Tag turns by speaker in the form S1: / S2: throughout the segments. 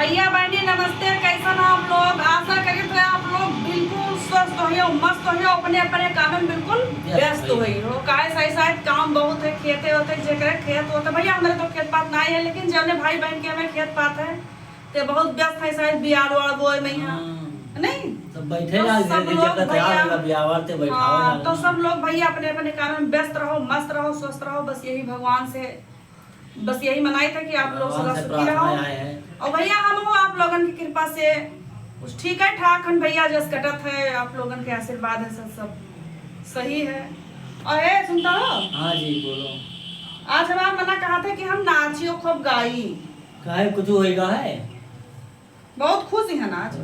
S1: भैया बहनी नमस्ते, कैसा ना आप लोग। आशा करें तो आप लोग बिल्कुल स्वस्थ हो, मस्त हो, अपने अपने काम में बिल्कुल व्यस्त हो। काहे सही शायद काम बहुत है, खेते होते जेकरे खेत होते। भैया हमारे तो खेत पात नहीं है, लेकिन जौने भाई बहन के हमें खेत पात है तो बहुत व्यस्त है, शायद बियार वाड़ बोए में यहाँ नहीं
S2: तो बैठे
S1: तो सब लोग भैया तो सब लोग भैया अपने अपने काम में व्यस्त रहो, मस्त रहो, स्वस्थ रहो। बस यही भगवान से बस यही मनाई था कि आप लोग सदा सुखी रहो। और भैया हम हो आप लोगन की कृपा से ठीक है ठाक हन भैया, जस कटत है आप लोगन के आशीर्वाद है, सब सही है। और है सुनता हो?
S2: हाँ जी बोलो।
S1: आज हमारा मना कहा था कि हम नाचियो खूब गाई।
S2: काहे कुछ होएगा है?
S1: बहुत खुश है ना आज।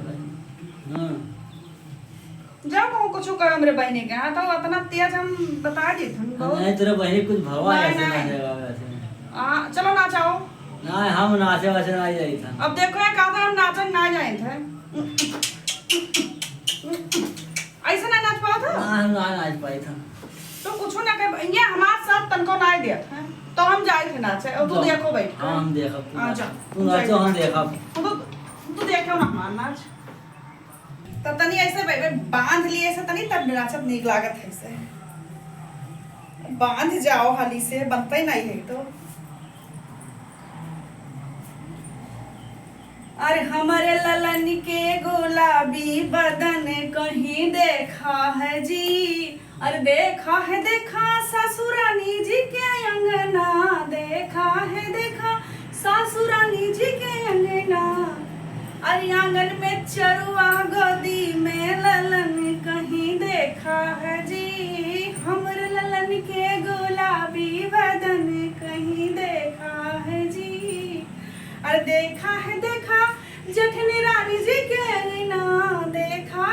S2: हाँ।
S1: जब वो कुछ करो मेरे बहने के यहाँ तो उतना तेज हम बता दी हम बहुत।
S2: नहीं तेरे बहन कुछ भवा ऐसे ना है वैसे।
S1: चलो नाचाओ।
S2: नहीं हम नाचे वैसे ना जाई था।
S1: अब देखो ये कहा था हम नाचन ना जाए थे। ऐसा ना नाच पाओ था?
S2: ना हम ना नाच पाए था।
S1: तो कुछ ना कर ये हमारे साथ तनको ना दिया था तो हम जाए थे नाचे। और तू देखो बैठ
S2: हाँ हम देखा।
S1: हाँ जा
S2: तू नाचो हम देखा।
S1: तू देखो ना हमारा नाच तो तनी ऐसे बांध लिए ऐसे तनी तब नाचत नीक लागत है ऐसे। बांध जाओ हाली से बनता ही नहीं है तो। अरे हमारे ललन के गुलाबी बदन कहीं देखा है जी। अरे देखा ससुरानी जी के अंगना, देखा ससुरानी जी के अंगना। अरे आंगन में चरुआ गोदी में ललन कहीं देखा है जी। हमारे ललन के गुलाबी बदन कहीं देखा है जी। अरे देखा जठनी रानी जी के अंगना, देखा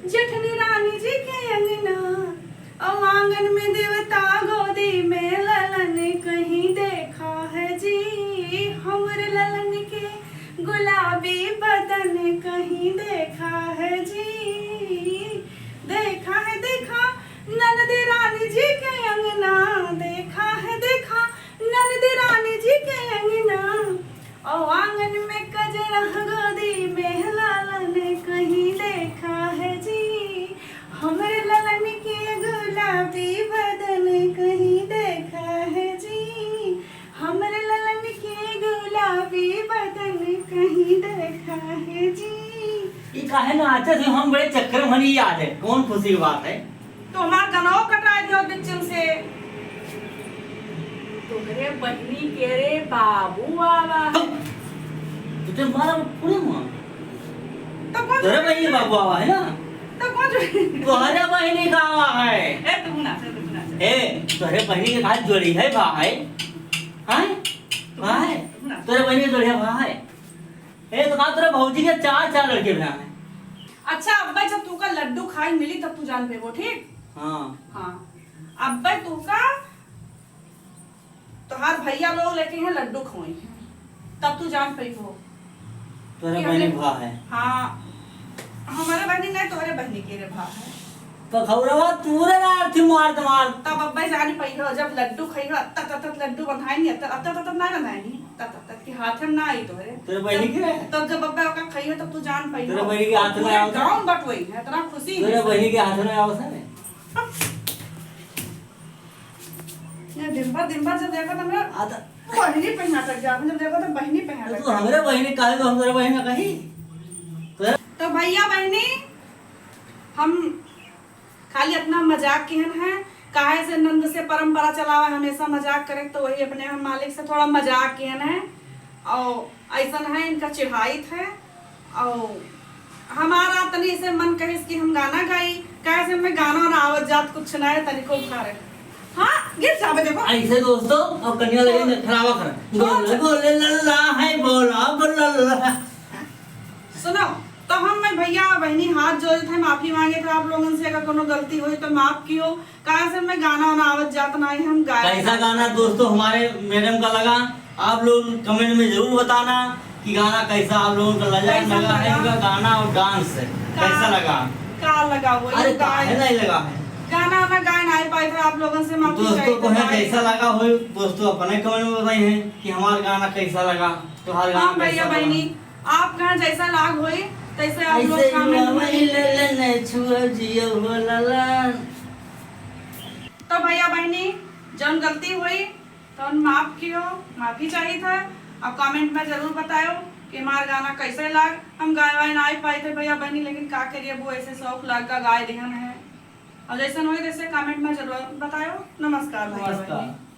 S1: जठनी रानी जी के अंगना। और आंगन में देवता गोदी में ललन कहीं देखा है जी। हमरे ललन के गुलाबी बदन कहीं देखा है जी। देखा ननद रानी जी के अंगना, देखा ननद रानी जी के अंगना। और आंगन में कजरा गोदी में ललन कहीं देखा है जी। हमारे ललन के गुलाबी बदन कहीं देखा है जी। हमारे ललन के गुलाबी बदन कहीं देखा है जी।
S2: ये काहे नाचे थे हम बड़े चक्कर में नहीं याद है कौन खुशी की बात है?
S1: तो हमारा गनाव कटाए दियो बिचन से। तोहरे बहनी के रे बाबू आवा
S2: तुझे मारा पूरे मां
S1: तो कौन
S2: तेरे बहनी बाबू आवा है ना?
S1: तो कौन
S2: तोहरे बहनी का आवा है।
S1: ए तू ना
S2: तोहरे बहनी के हाथ जोड़ी है भाई। हां भाई तोरे बहनी के जोड़ी है भाई। तो कहा तेरे भौजी के चार लड़के बना है।
S1: अच्छा अब्बा जब तू का लड्डू खाई मिली तब तू जान पे वो ठीक। हाँ अब्बा तू का तोहार भैया लोग लेके हैं लड्डू खोई तब तू जान पाई हो।
S2: तोरे बहनी भा है।
S1: हाँ हमारे बहनी नहीं तोहरे बहनी के रे भा है।
S2: तो खौरवा तूरे ना थी मार
S1: तब अब्बा जान पाई हो जब लड्डू खाई हो तत लड्डू बनाई नहीं तत ना बनाई नहीं तत के हाथ में ना आई तोहरे।
S2: तेरे बहनी के
S1: तब जब अब्बा का खाई हो तब तू जान पाई हो।
S2: तेरे बहनी के हाथ में आओ
S1: गांव बटवई है इतना खुशी
S2: तेरे बहनी के हाथ में आओ सने।
S1: ये दिन भर जब देखो तो मेरा
S2: आता
S1: बहनी पे हाथ लग जा। जब देखो तो बहनी पे हाथ लग
S2: तू हमरे बहनी काहे तो हम तेरे बहनी कही।
S1: तो भैया बहनी हम खाली अपना मजाक केहन है काहे से नंद से परंपरा चलावा हमेशा मजाक करे तो वही अपने हम मालिक से थोड़ा मजाक केहन है। और ऐसा है इनका चिढ़ाई है। और हमारा तनी से मन कहे कि हम गाना गाई कहे से हमें गाना ना आवत जात कुछ ना है तनिको खारे। हाँ गिर जावे देखो
S2: ऐसे दोस्तों और कन्या लगे खराबा कर बोले लल्ला है बोला बोला।
S1: सुनो तो हम मैं भैया बहनी हाथ जोड़े थे माफी मांगे थे आप लोगों से अगर कोनो गलती हुई तो माफ कियो। कहा से मैं गाना वाना आवत जात ना हम गाए।
S2: कैसा गाना दोस्तों हमारे मैडम का लगा आप लोग कमेंट में जरूर बताना कि गाना कैसा आप लोगों का लगा है। इनका गाना और डांस कैसा लगा?
S1: का लगा वो
S2: अरे काहे नहीं लगा है
S1: गाना वाना गा नहीं पाए थे आप लोगों से माफी
S2: दोस्तों को है
S1: चाहिए।
S2: कैसा लगा हो, दोस्तों अपने कमेंट में बताइए हैं कि हमारा गाना कैसा लगा, तुम्हारा गाना
S1: हाँ भैया
S2: कैसा
S1: बहनी,
S2: लगा।
S1: आप कहाँ जैसा लाग होई तैसे आप लोग
S2: ऐसे
S1: कमेंट
S2: वही
S1: में।
S2: ललन छुआ जियो हो ललन।
S1: तो भैया बहनी जौन गलती हुई तो माफ कियो, माफी चाहिए था। अब कमेंट में जरूर बताओ कि हमारा गाना कैसे लाग। हम गाय वाय ना पाए थे भैया बहनी, लेकिन का करिए वो ऐसे शौक लाग का गाय दिहन है। और जैसे हुई जैसे कमेंट में जरूर बताओ। नमस्कार भैया बहनी।
S2: नमस्कार।